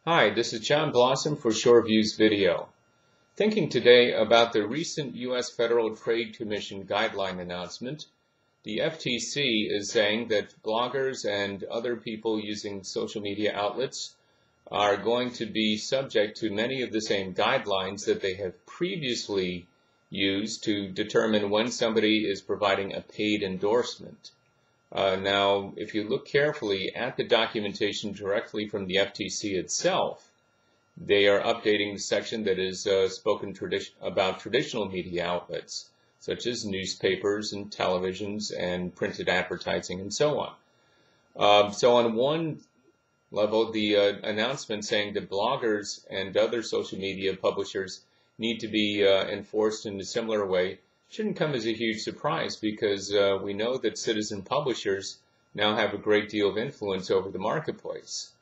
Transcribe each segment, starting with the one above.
Hi, this is John Blossom for ShoreViews Video. Thinking today about the recent U.S. Federal Trade Commission guideline announcement. The FTC is saying that bloggers and other people using social media outlets are going to be subject to many of the same guidelines that they have previously used to determine when somebody is providing a paid endorsement. Now, if you look carefully at the documentation directly from the FTC itself, they are updating the section that is spoken about traditional media outlets, such as newspapers and televisions and printed advertising and so on. So on one level, the announcement saying that bloggers and other social media publishers need to be enforced in a similar way shouldn't come as a huge surprise, because we know that citizen publishers now have a great deal of influence over the marketplace.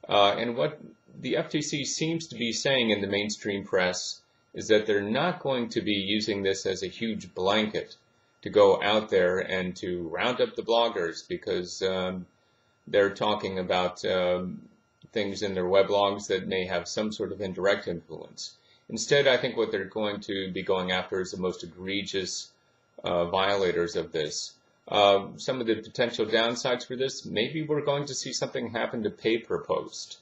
And what the FTC seems to be saying in the mainstream press is that they're not going to be using this as a huge blanket to go out there and to round up the bloggers because they're talking about things in their weblogs that may have some sort of indirect influence. Instead, I think what they're going to be going after is the most egregious violators of this. Some of the potential downsides for this, maybe we're going to see something happen to pay per post,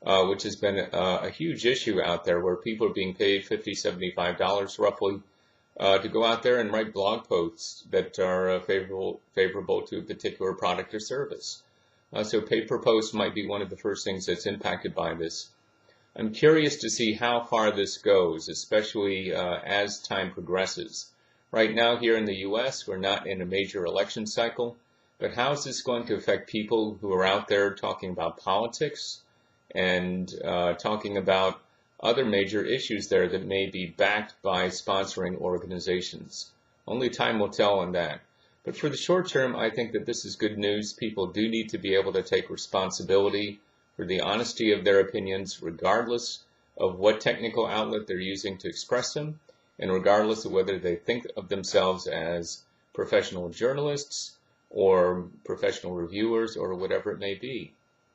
which has been a huge issue out there where people are being paid $50, $75 roughly to go out there and write blog posts that are favorable to a particular product or service. So pay per post might be one of the first things that's impacted by this. I'm curious to see how far this goes, especially as time progresses. Right now here in the U.S., we're not in a major election cycle, but how is this going to affect people who are out there talking about politics and talking about other major issues there that may be backed by sponsoring organizations? Only time will tell on that. But for the short term, I think that this is good news. People do need to be able to take responsibility for the honesty of their opinions, regardless of what technical outlet they're using to express them, and regardless of whether they think of themselves as professional journalists or professional reviewers or whatever it may be.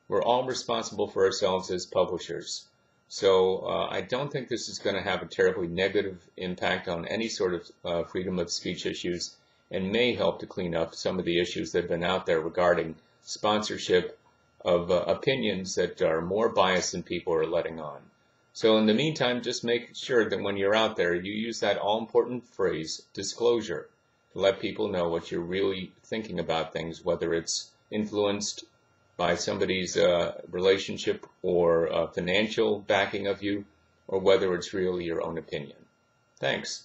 We're all responsible for ourselves as publishers. So I don't think this is going to have a terribly negative impact on any sort of freedom of speech issues, and may help to clean up some of the issues that have been out there regarding sponsorship of opinions that are more biased than people are letting on. So in the meantime, just make sure that when you're out there, you use that all-important phrase, disclosure, to let people know what you're really thinking about things, whether it's influenced by somebody's relationship or financial backing of you, or whether it's really your own opinion. Thanks.